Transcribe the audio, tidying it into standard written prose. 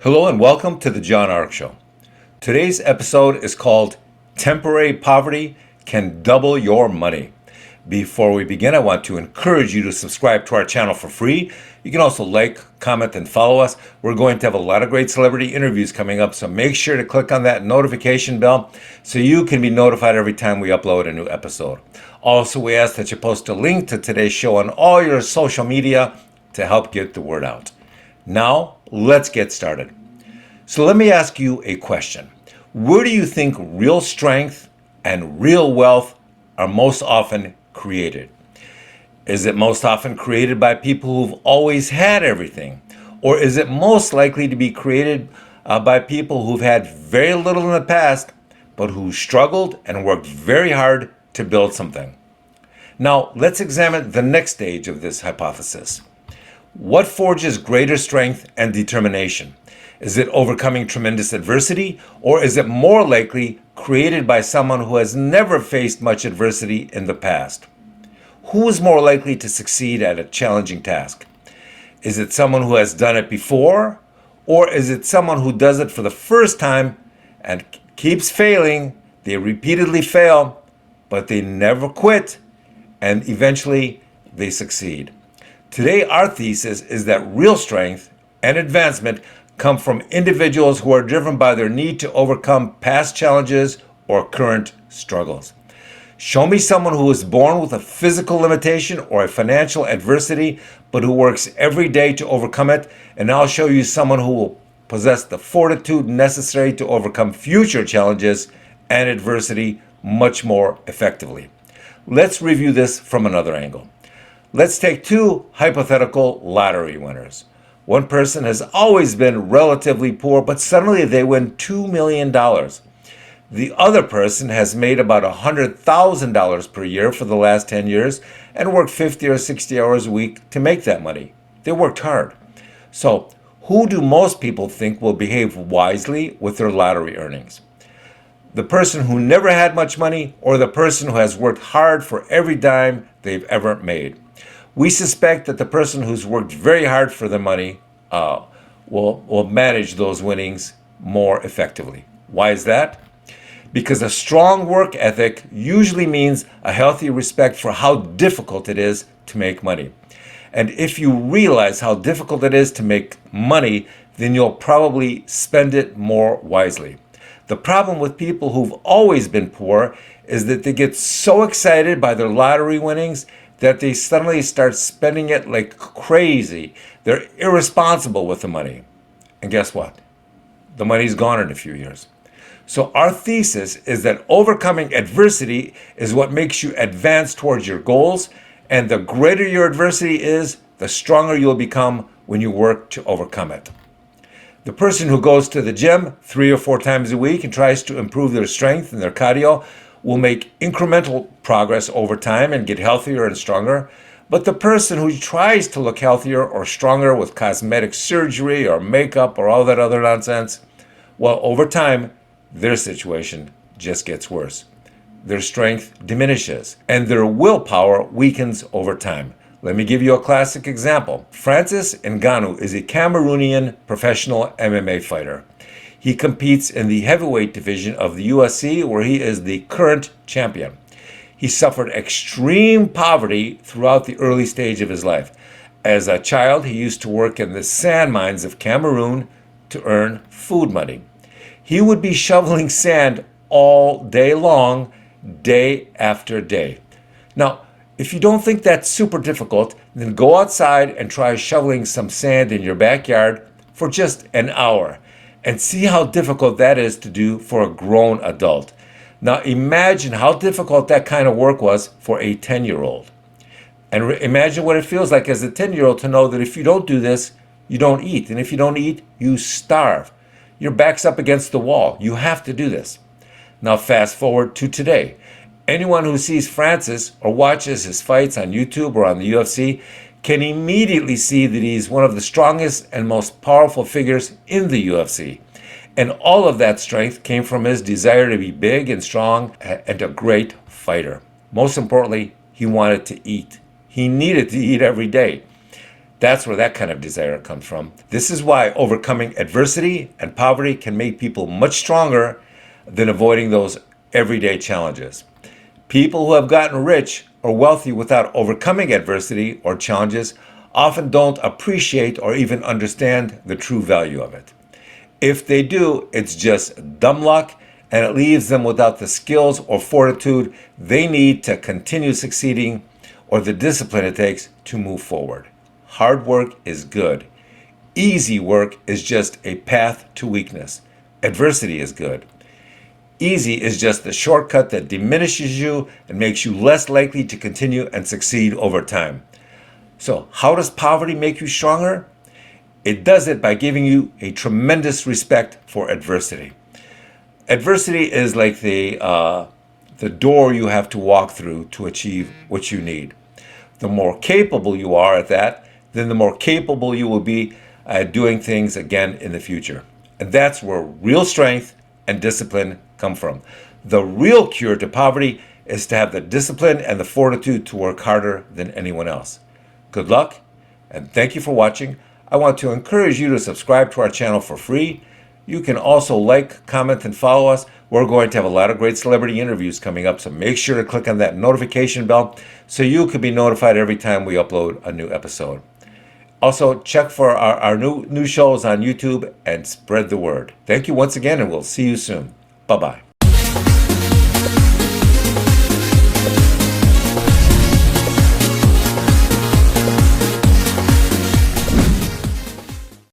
Hello and welcome to the John Ark Show. Today's episode is called Temporary Poverty Can Double Your Money. Before we begin, I want to encourage you to subscribe to our channel for free. You can also like, comment, and follow us. We're going to have a lot of great celebrity interviews coming up, so make sure to click on that notification bell so you can be notified every time we upload a new episode. Also, we ask that you post a link to today's show on all your social media to help get the word out. Now, let's get started. So let me ask you a question. Where do you think real strength and real wealth are most often created? Is it most often created by people who've always had everything? Or is it most likely to be created by people who've had very little in the past, but who struggled and worked very hard to build something? Now, let's examine the next stage of this hypothesis. What forges greater strength and determination? Is it overcoming tremendous adversity, or is it more likely created by someone who has never faced much adversity in the past? Who is more likely to succeed at a challenging task? Is it someone who has done it before, or is it someone who does it for the first time and keeps failing? They repeatedly fail, but they never quit, and eventually they succeed. Today, our thesis is that real strength and advancement come from individuals who are driven by their need to overcome past challenges or current struggles. Show me someone who was born with a physical limitation or a financial adversity, but who works every day to overcome it, and I'll show you someone who will possess the fortitude necessary to overcome future challenges and adversity much more effectively. Let's review this from another angle. Let's take two hypothetical lottery winners. One person has always been relatively poor, but suddenly they win $2 million. The other person has made about $100,000 per year for the last 10 years and worked 50 or 60 hours a week to make that money. They worked hard. So, who do most people think will behave wisely with their lottery earnings? The person who never had much money, or the person who has worked hard for every dime they've ever made? We suspect that the person who's worked very hard for their money will manage those winnings more effectively. Why is that? Because a strong work ethic usually means a healthy respect for how difficult it is to make money. And if you realize how difficult it is to make money, then you'll probably spend it more wisely. The problem with people who've always been poor is that they get so excited by their lottery winnings that they suddenly start spending it like crazy. They're irresponsible with the money. And guess what? The money's gone in a few years. So our thesis is that overcoming adversity is what makes you advance towards your goals, and the greater your adversity is, the stronger you'll become when you work to overcome it. The person who goes to the gym 3 or 4 times a week and tries to improve their strength and their cardio will make incremental progress over time and get healthier and stronger. But the person who tries to look healthier or stronger with cosmetic surgery or makeup or all that other nonsense, well, over time, their situation just gets worse. Their strength diminishes and their willpower weakens over time. Let me give you a classic example. Francis Ngannou is a Cameroonian professional MMA fighter. He competes in the heavyweight division of the UFC, where he is the current champion. He suffered extreme poverty throughout the early stage of his life. As a child, he used to work in the sand mines of Cameroon to earn food money. He would be shoveling sand all day long, day after day. Now, if you don't think that's super difficult, then go outside and try shoveling some sand in your backyard for just an hour and see how difficult that is to do for a grown adult. Now imagine how difficult that kind of work was for a 10-year-old. And imagine what it feels like as a 10-year-old to know that if you don't do this, you don't eat. And if you don't eat, you starve. Your back's up against the wall. You have to do this. Now fast forward to today. Anyone who sees Francis or watches his fights on YouTube or on the UFC can immediately see that he's one of the strongest and most powerful figures in the UFC. And all of that strength came from his desire to be big and strong and a great fighter. Most importantly, he wanted to eat. He needed to eat every day. That's where that kind of desire comes from. This is why overcoming adversity and poverty can make people much stronger than avoiding those everyday challenges. People who have gotten rich or wealthy without overcoming adversity or challenges often don't appreciate or even understand the true value of it. If they do, it's just dumb luck, and it leaves them without the skills or fortitude they need to continue succeeding or the discipline it takes to move forward. Hard work is good. Easy work is just a path to weakness. Adversity is good. Easy is just the shortcut that diminishes you and makes you less likely to continue and succeed over time. So, how does poverty make you stronger? It does it by giving you a tremendous respect for adversity. Adversity is like the door you have to walk through to achieve what you need. The more capable you are at that, then the more capable you will be at doing things again in the future. And that's where real strength and discipline come from. The real cure to poverty is to have the discipline and the fortitude to work harder than anyone else. Good luck, and thank you for watching. I want to encourage you to subscribe to our channel for free. You can also like, comment, and follow us. We're going to have a lot of great celebrity interviews coming up, so make sure to click on that notification bell so you can be notified every time we upload a new episode. Also, check for our new shows on YouTube and spread the word. Thank you once again, and we'll see you soon. Bye-bye.